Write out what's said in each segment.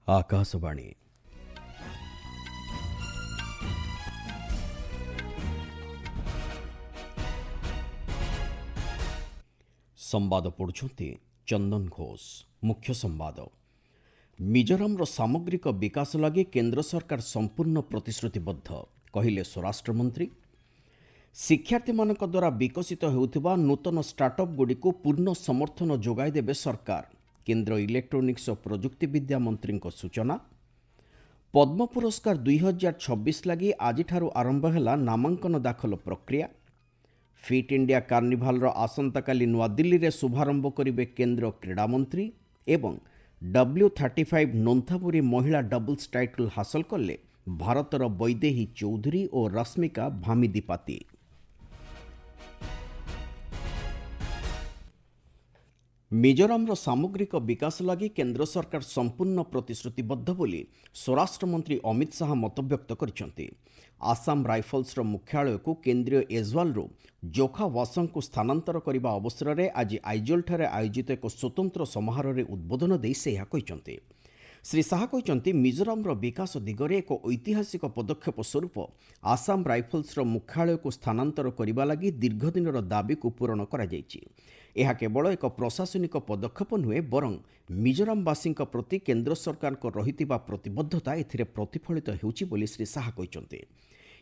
आकाशवाणी संवाद पढ़ुछंती चंदन घोष। मुख्य संवाद मिजोराम सामग्रिक विकास लगी केंद्र सरकार संपूर्ण प्रतिश्रुतिबद्ध कहिले स्वराष्ट्र मंत्री। शिक्षार्थी मानक द्वारा विकसित होउथिबा नूतन स्टार्टअप गुडी को पूर्ण समर्थन जोगाई देबे सरकार। केंद्र इलेक्ट्रोनिक्स और प्रजुक्ति विद्या मंत्री सूचना। पद्म पुरस्कार 2026 लगी आज आरंभ है नामांकन दाखल प्रक्रिया। फिट इंडिया कार्निभाल आसंताकाली नुआदिल्ली रे शुभारंभ करिवे केंद्र क्रीड़ा मंत्री एवं W35 नोंथापुरी महिला डबल्स टाइटल हासिल कले भारतर वैदेही चौधरी और रश्मिका भामिदीपाती। मिजोराम सामग्रिक विकास लगी केंद्र सरकार संपूर्ण प्रतिश्रुतिबद्ध बोली स्वराष्ट्र मंत्री अमित शाह मतव्यक्त करिसेंति। आसाम राइफल्स मुख्यालय को केंद्रीय एजवाल जोखा वासं को स्थानांतर करने अवसर में आज आइजोल ठारे आयोजित एक स्वतंत्र समारोह उद्बोधन दे से कहते। श्री शाह कहते मिजोराम विकास दिगरे एक ऐतिहासिक पदक्षेप स्वरूप आसाम राइफल्स मुख्यालय को स्थानांतर करने लगी दीर्घदिन दाबी को पूरण करा यह केवल एक प्रशासनिक पदक्षेप नुहे बरं मिजोरामवासी प्रति केंद्र सरकार रही प्रतिबद्धता एथिरे प्रतिफलित होउछि बोली श्री शाह कहते।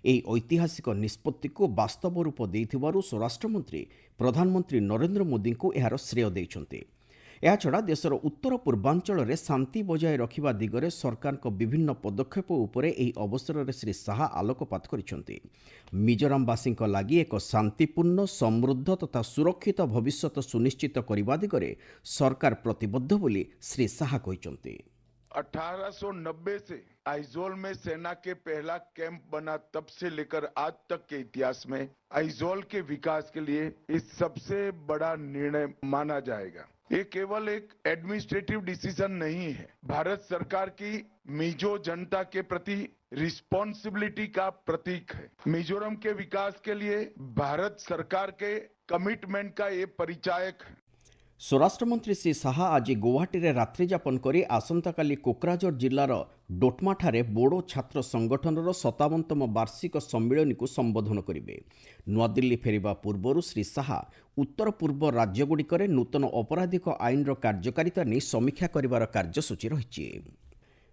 ଏହି ऐतिहासिक निष्पत्ति को वास्तव रूप देइथिबारु स्वराष्ट्र मंत्री प्रधानमंत्री नरेंद्र मोदी को एहार श्रेय देइछन्ते। एहाछड़ा देशर उत्तर पूर्वांचल में शांति बजाय रखिबा दिगरे सरकार को विभिन्न पदक्षेप उपरे एही अवसर में श्री शाह आलोकपात करिसेंते। मिजोरामवासी लागि एक शांतिपूर्ण समृद्ध तथा सुरक्षित भविष्य सुनिश्चित करने दिगरे सरकार प्रतिबद्ध बोली श्री शाह कहते। 1890 से आइजोल में सेना के पहला कैंप बना तब से लेकर आज तक के इतिहास में आइजोल के विकास के लिए इस सबसे बड़ा निर्णय माना जाएगा। ये केवल एक एडमिनिस्ट्रेटिव डिसीजन नहीं है, भारत सरकार की मिजो जनता के प्रति रिस्पॉन्सिबिलिटी का प्रतीक है। मिजोरम के विकास के लिए भारत सरकार के कमिटमेंट का ये परिचायक है। स्वराष्ट्र मंत्री श्री शाह आज गुवाहाटी रे रात्रि यापन करी आसंताकाली कोकराझर जिलार डोटमाठारे बोडो छात्र संगठनर 57तम वार्षिक सम्मेलन को संबोधन करेंगे। नुआदिल्ली फेरिबा पूर्व श्री शाह उत्तर पूर्व राज्यगुड़िकर नूतन अपराधिक आईन कार्यकारिता नहीं समीक्षा करिवार कार्यसूची रही।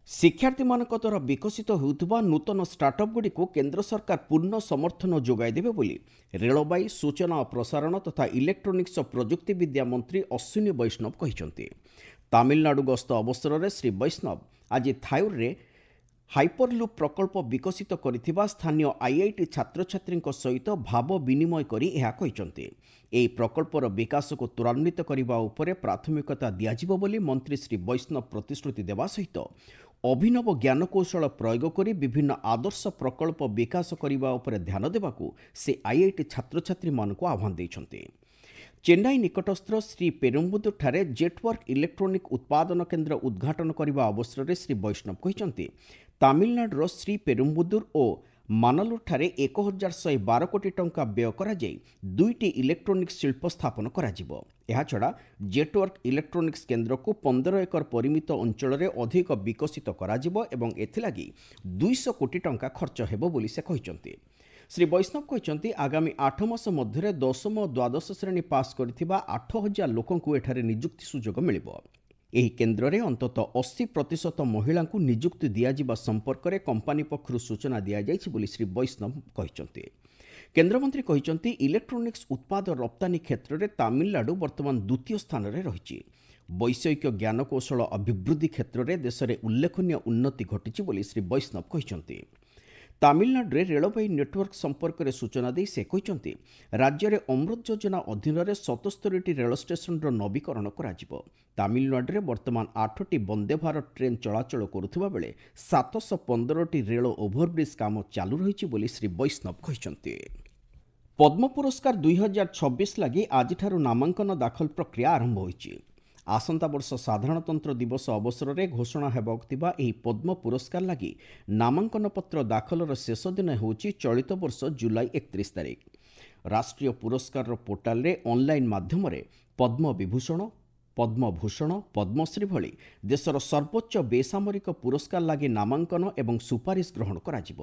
शिक्षार्थी मानक द्वारा विकसित होउथबा नूतन स्टार्टअप गुडी को केंद्र सरकार पूर्ण समर्थन जोगाई देबे बोली रेलबाई सूचना और प्रसारण तथा इलेक्ट्रोनिक्स और प्रजुक्ति विद्या मंत्री अश्विनी वैष्णव कहिसेंति। तमिलनाडु गस्त अवसर में श्री वैष्णव आज थायूर रे हाइपरलूप प्रकल्प विकसित करिथिबा स्थानीय आईआईटी छात्र छात्री सहित भाव विनिमय करी एहा कहिसेंति। एही प्रकल्पर विकास को त्वरान्वित करने उपरे प्राथमिकता दियाजिबो बोली मंत्री श्री वैष्णव प्रतिश्रुति देवा सहित अभिनव ज्ञानकौशल प्रयोग करी विभिन्न आदर्श प्रकल्प विकास करने उपरे ध्यान देवाकू से आईआईटी छात्र छात्री मानकू आह्वान देइछन्ति। चेन्नई निकटस्थ श्री पेरुम्बुदुर ठारे जेटवर्क इलेक्ट्रोनिक उत्पादन केन्द्र उद्घाटन करने अवसर में श्री वैष्णव कहते तमिलनाडुर श्री पेरुम्बुदुर और मानालुर ठारे 1112 कोटी टंका व्यय करा जाई 2टी इलेक्ट्रोनिक्स शिल्प स्थापन करा जिवो। एहा छड़ा जेटवर्क इलेक्ट्रोनिक्स केन्द्र को 15 एकर परिमित अंचल में अधिक विकसित करा जिवो एवं एथिलागी 200 कोटी टंका खर्च हेबो बोली से कहिसेंति। श्री वैष्णव कहते आगामी 8 मास मध्य 10म और द्वादश श्रेणी पास करथिबा 8000 लोकंकु एठारे नियुक्ति सुजोग मिलिबो। एही केन्द्र रे अंतत 80% महिला को नियुक्ति दियाजिबा संपर्क में कंपानी पक्षरु सूचना दिया जाइछि बोली श्री वैष्णव कहते। केन्द्रमंत्री कहते इलेक्ट्रोनिक्स उत्पाद रप्तानी क्षेत्र में तमिलनाडु वर्तमान द्वितीय स्थान में रही। वैषयिक ज्ञानकौशल अभिवृद्धि क्षेत्र में देश में उल्लेखनीय उन्नति घटी बोली श्री वैष्णव कहते। तमिलनाडु रे रेलवे नेटवर्क संपर्क में सूचना दे से कहते राज्य में अमृत योजना अधीन 77टी रेल स्टेशन नवीकरण करा। तमिलनाडु में वर्तमान 8टी वंदे भारत ट्रेन चलाचल करुवा बेले 715टी रेल ओभरब्रिज काम चालू रही बोली श्री वैष्णव कहते। पद्म पुरस्कार 2026 लगी आज नामांकन दाखल प्रक्रिया आरंभ होइछि। आसंता वर्ष साधारणतंत्र दिवस अवसर में घोषणा होगा यह पद्म पुरस्कार लगी नामांकन पत्र दाखलर शेष दिन होउछि चलित वर्ष जुलाई 31 तारिख। राष्ट्रीय पुरस्कार पोर्टाल रे ऑनलाइन माध्यम पद्म विभूषण ପଦ୍ମଭୂଷଣ, ପଦ୍ମଶ୍ରୀ ଭଳି ଦେଶର ସର୍ବୋଚ୍ଚ ବେସାମରିକ ପୁରସ୍କାର ଲାଗି ନାମାଙ୍କନ ଏବଂ ସୁପାରିଶ ଗ୍ରହଣ କରାଯିବ।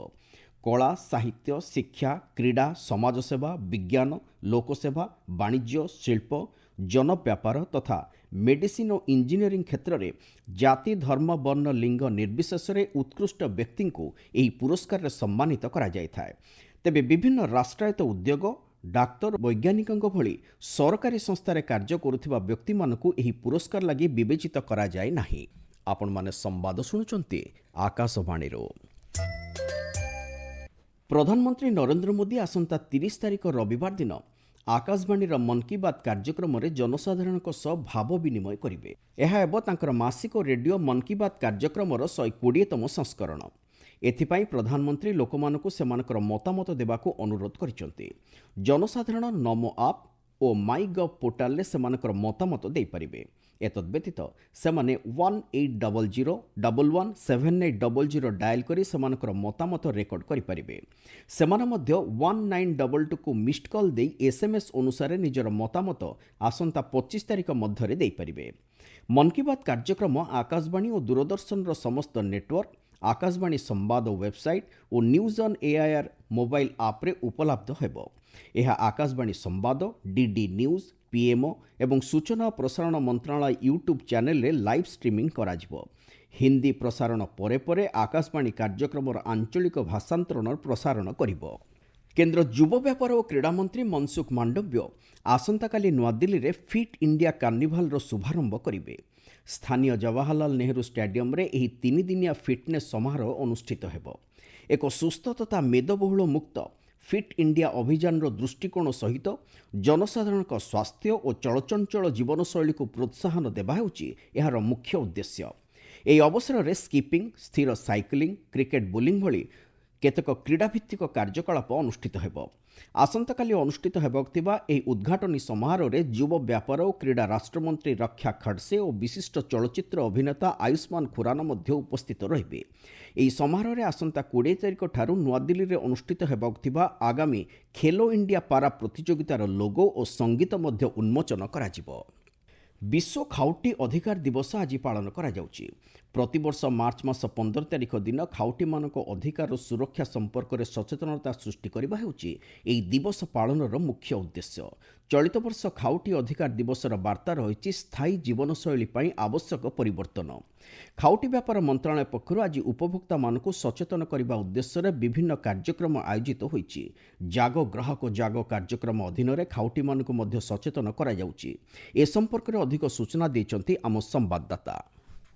କଳା, ସାହିତ୍ୟ, ଶିକ୍ଷା, କ୍ରୀଡ଼ା, ସମାଜସେବା, ବିଜ୍ଞାନ, ଲୋକସେବା, ବାଣିଜ୍ୟ, ଶିଳ୍ପ, ଜନବ୍ୟାପାର ତଥା ମେଡିସିନ ଓ ଇଞ୍ଜିନିୟରିଂ କ୍ଷେତ୍ରରେ ଜାତି, ଧର୍ମ, ବର୍ଣ୍ଣ, ଲିଙ୍ଗ ନିର୍ବିଶେଷରେ ଉତ୍କୃଷ୍ଟ ବ୍ୟକ୍ତିଙ୍କୁ ଏହି ପୁରସ୍କାରରେ ସମ୍ମାନିତ କରାଯାଇଥାଏ। ତେବେ ବିଭିନ୍ନ ରାଷ୍ଟ୍ରାୟତ୍ତ ଉଦ୍ୟୋଗ, ଡାକ୍ତର, ବୈଜ୍ଞାନିକଙ୍କ ଭଳି ସରକାରୀ ସଂସ୍ଥାରେ କାର୍ଯ୍ୟ କରୁଥିବା ବ୍ୟକ୍ତିମାନଙ୍କୁ ଏହି ପୁରସ୍କାର ଲାଗି ବିବେଚିତ କରାଯାଏ ନାହିଁ। ଆପଣମାନେ ସମ୍ବାଦ ଶୁଣୁଛନ୍ତି ଆକାଶବାଣୀରୁ। ପ୍ରଧାନମନ୍ତ୍ରୀ ନରେନ୍ଦ୍ର ମୋଦି ଆସନ୍ତା 30 ତାରିଖ ରବିବାର ଦିନ ଆକାଶବାଣୀର ମନ୍ କି ବାତ୍ କାର୍ଯ୍ୟକ୍ରମରେ ଜନସାଧାରଣଙ୍କ ସହ ଭାବ ବିନିମୟ କରିବେ। ଏହା ହେବ ତାଙ୍କର ମାସିକ ରେଡିଓ ମନ୍ କି ବାତ୍ କାର୍ଯ୍ୟକ୍ରମର 120ତମ ସଂସ୍କରଣ। ଏଥିପାଇଁ ପ୍ରଧାନମନ୍ତ୍ରୀ ଲୋକମାନଙ୍କୁ ସେମାନଙ୍କର ମତାମତ ଦେବାକୁ ଅନୁରୋଧ କରିଛନ୍ତି। ଜନସାଧାରଣ ନମୋ ଆପ୍ ଓ ମାଇ ଗଭ୍ ପୋର୍ଟାଲରେ ସେମାନଙ୍କର ମତାମତ ଦେଇପାରିବେ। ଏତଦ୍ବ୍ୟତୀତ ସେମାନେ 1800117800 ଡାଏଲ୍ କରି ସେମାନଙ୍କର ମତାମତ ରେକର୍ଡ କରିପାରିବେ। ସେମାନେ ମଧ୍ୟ 1922କୁ ମିସ୍ଡ କଲ୍ ଦେଇ SMS ଅନୁସାରେ ନିଜର ମତାମତ ଆସନ୍ତା 25 ତାରିଖ ମଧ୍ୟରେ ଦେଇପାରିବେ। ମନ୍ କି ବାତ୍ କାର୍ଯ୍ୟକ୍ରମ ଆକାଶବାଣୀ ଓ ଦୂରଦର୍ଶନର ସମସ୍ତ ନେଟୱାର୍କ, ଆକାଶବାଣୀ ସମ୍ବାଦ website O news on AIR mobile ଆପ୍ରେ ଉପଲବ୍ଧ ହେବ। ଏହା ଆକାଶବାଣୀ ସମ୍ବାଦ, DD ନ୍ୟୁଜ୍, PMO ଏବଂ ସୂଚନା ଓ ପ୍ରସାରଣ ମନ୍ତ୍ରଣାଳୟ ୟୁଟ୍ୟୁବ୍ ଚ୍ୟାନେଲରେ ଲାଇଭ୍ ଷ୍ଟ୍ରିମିଂ କରାଯିବ। ହିନ୍ଦୀ ପ୍ରସାରଣ ପରେ ପରେ ଆକାଶବାଣୀ କାର୍ଯ୍ୟକ୍ରମର ଆଞ୍ଚଳିକ ଭାଷାନ୍ତରଣର ପ୍ରସାରଣ କରିବ। କେନ୍ଦ୍ର ଯୁବ ବ୍ୟାପାର ଓ କ୍ରୀଡ଼ା ମନ୍ତ୍ରୀ ମନସୁଖ ମାଣ୍ଡବ୍ୟ ଆସନ୍ତାକାଲି ନୂଆଦିଲ୍ଲୀରେ ଫିଟ୍ ଇଣ୍ଡିଆ କାର୍ନିଭାଲର ଶୁଭାରମ୍ଭ କରିବେ। ସ୍ଥାନୀୟ ଜବାହରଲାଲ ନେହେରୁ ଷ୍ଟାଡିୟମରେ ଏହି 3 ଦିନିଆ ଫିଟ୍ନେସ୍ ସମାରୋହ ଅନୁଷ୍ଠିତ ହେବ। ଏକ ସୁସ୍ଥ ତଥା ମେଦବହୁଳ ମୁକ୍ତ ଫିଟ୍ ଇଣ୍ଡିଆ ଅଭିଯାନର ଦୃଷ୍ଟିକୋଣ ସହିତ ଜନସାଧାରଣଙ୍କ ସ୍ୱାସ୍ଥ୍ୟ ଓ ଚଳଚଞ୍ଚଳ ଜୀବନଶୈଳୀକୁ ପ୍ରୋତ୍ସାହନ ଦେବା ହେଉଛି ଏହାର ମୁଖ୍ୟ ଉଦ୍ଦେଶ୍ୟ। ଏହି ଅବସରରେ ସ୍କିପିଂ, ସ୍ଥିର ସାଇକ୍ଲିଂ, କ୍ରିକେଟ୍ ବୋଲିଂ ଭଳି କେତେକ କ୍ରୀଡ଼ାଭିତ୍ତିକ କାର୍ଯ୍ୟକଳାପ ଅନୁଷ୍ଠିତ ହେବ। ଆସନ୍ତାକାଲି ଅନୁଷ୍ଠିତ ହେବାକୁ ଥିବା ଏହି ଉଦ୍ଘାଟନୀ ସମାରୋହରେ ଯୁବ ବ୍ୟାପାର ଓ କ୍ରୀଡ଼ା ରାଷ୍ଟ୍ରମନ୍ତ୍ରୀ ରକ୍ଷା ଖଡ୍ସେ ଓ ବିଶିଷ୍ଟ ଚଳଚ୍ଚିତ୍ର ଅଭିନେତା ଆୟୁଷ୍ମାନ ଖୁରାନା ମଧ୍ୟ ଉପସ୍ଥିତ ରହିବେ। ଏହି ସମାରୋହରେ ଆସନ୍ତା 20 ତାରିଖ ଠାରୁ ନୂଆଦିଲ୍ଲୀରେ ଅନୁଷ୍ଠିତ ହେବାକୁ ଥିବା ଆଗାମୀ ଖେଲୋ ଇଣ୍ଡିଆ ପାରା ପ୍ରତିଯୋଗିତାର ଲୋଗୋ ଓ ସଙ୍ଗୀତ ମଧ୍ୟ ଉନ୍ମୋଚନ କରାଯିବ। ବିଶ୍ୱ ଖାଉଟି ଅଧିକାର ଦିବସ ଆଜି ପାଳନ କରାଯାଉଛି। ପ୍ରତିବର୍ଷ ମାର୍ଚ୍ଚ ମାସ 15 ତାରିଖ ଦିନ ଖାଉଟିମାନଙ୍କ ଅଧିକାର ସୁରକ୍ଷା ସମ୍ପର୍କରେ ସଚେତନତା ସୃଷ୍ଟି କରିବା ହେଉଛି ଏହି ଦିବସ ପାଳନର ମୁଖ୍ୟ ଉଦ୍ଦେଶ୍ୟ। ଚଳିତ ବର୍ଷ ଖାଉଟି ଅଧିକାର ଦିବସର ବାର୍ତ୍ତା ରହିଛି ସ୍ଥାୟୀ ଜୀବନଶୈଳୀ ପାଇଁ ଆବଶ୍ୟକ ପରିବର୍ତ୍ତନ। ଖାଉଟି ବ୍ୟାପାର ମନ୍ତ୍ରଣାଳୟ ପକ୍ଷରୁ ଆଜି ଉପଭୋକ୍ତାମାନଙ୍କୁ ସଚେତନ କରିବା ଉଦ୍ଦେଶ୍ୟରେ ବିଭିନ୍ନ କାର୍ଯ୍ୟକ୍ରମ ଆୟୋଜିତ ହୋଇଛି। ଜାଗ ଗ୍ରାହକ ଜାଗ କାର୍ଯ୍ୟକ୍ରମ ଅଧୀନରେ ଖାଉଟିମାନଙ୍କୁ ମଧ୍ୟ ସଚେତନ କରାଯାଉଛି। ଏ ସମ୍ପର୍କରେ ଅଧିକ सूचना देते आम संवाददाता।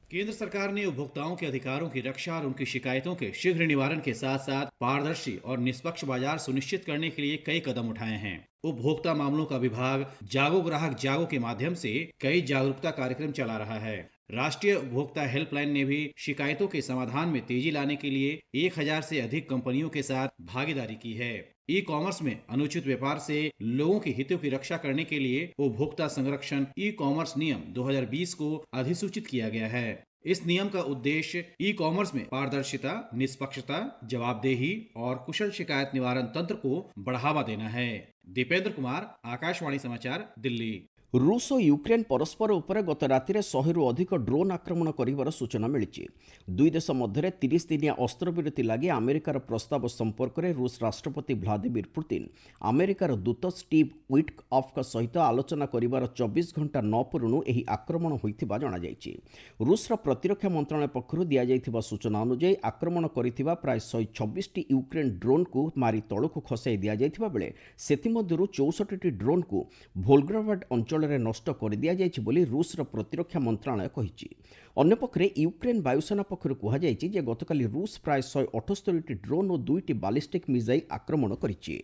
केंद्र सरकार ने उपभोक्ताओं के अधिकारों की रक्षा और उनकी शिकायतों के शीघ्र निवारण के साथ साथ पारदर्शी और निष्पक्ष बाजार सुनिश्चित करने के लिए कई कदम उठाए हैं। उपभोक्ता मामलों का विभाग जागो ग्राहक जागो के माध्यम से कई जागरूकता कार्यक्रम चला रहा है। राष्ट्रीय उपभोक्ता हेल्पलाइन ने भी शिकायतों के समाधान में तेजी लाने के लिए 1000 से अधिक कंपनियों के साथ भागीदारी की है। ई कॉमर्स में अनुचित व्यापार से लोगों के हितों की रक्षा करने के लिए उपभोक्ता संरक्षण ई कॉमर्स नियम 2020 को अधिसूचित किया गया है। इस नियम का उद्देश्य ई कॉमर्स में पारदर्शिता, निष्पक्षता, जवाबदेही और कुशल शिकायत निवारण तंत्र को बढ़ावा देना है। दीपेंद्र कुमार, आकाशवाणी समाचार, दिल्ली। रूस और यूक्रेन परस्पर उपर गत राति 100 अधिक ड्रोन आक्रमण कर सूचना मिली। दुई देश मध्य 30 दिनिया अस्त्रविरति लगी अमेरिकार प्रस्ताव संपर्क में रूस राष्ट्रपति व्लादिमीर पुतिन अमेरिकार दूत स्टीव विटकॉफ सहित आलोचना करिवार 24 घंटा न पूर्णु यह आक्रमण होइथिबा जणाଯାଇଛି। रूसर प्रतिरक्षा मंत्रालय पक्षरु दिया जाइथिबा सूचना अनुसार आक्रमण करिथिबा प्राय 126टी यूक्रेन ड्रोन को मारी तळकु खसाई दिया जाइथिबा बेले सेथिमध्यरु 64टी ड्रोन को भोल्गोग्राड अंचल नष्ट कर दिया जाइछि बोली रूसर प्रतिरक्षा मंत्रालय कहिछि। अन्यपक्षे यूक्रेन वायुसेना पक्षरु कुहाଯାଇଛି जे गतकाली रूस प्राय 178टी ड्रोन और 2टी बालिस्टिक मिसाइल आक्रमण करिछि।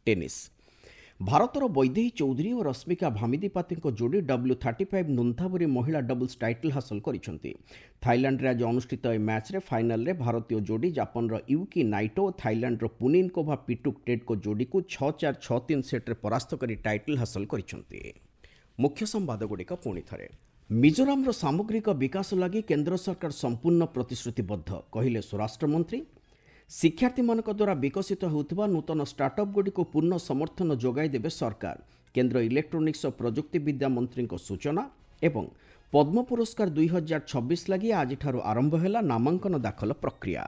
टेनिस भारतर वैदेही चौधरी और रश्मिका भामिदीपाती जोड़ी W35 नुंथाबुरी महिला डबल्स टाइटल हासिल करिसेंति। थाईलैंड रे आज अनुष्ठित ए मैच रे फाइनल रे भारतीय जोड़ी जापान यूकी नाइटो और थाईलैंड पुनिनकोभा पिटुक टेड को जोड़ी को 6-4 6-3 सेट रे परास्त करी टाइटल हासिल करिसेंति। मुख्य संवाद गुड़िक पुणी थे। मिजोराम सामग्रिक विकास लगी केंद्र सरकार संपूर्ण प्रतिश्रुतिबद्ध कहले स्वराष्ट्र मंत्री। शिक्षार्थी मान द्वारा विकसित होता नूतन स्टार्टअप गुड़ी को पूर्ण समर्थन जोगाई देवे सरकार, केंद्र इलेक्ट्रोनिक्स और प्रजुक्ति विद्या मंत्री सूचना। ଏବଂ ପଦ୍ମ ପୁରସ୍କାର 2026 ଲାଗି ଆଜିଠାରୁ ଆରମ୍ଭ ହେଲା ନାମାଙ୍କନ ଦାଖଲ ପ୍ରକ୍ରିୟା।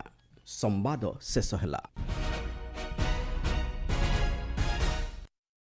ସମ୍ବାଦ ଶେଷ ହେଲା।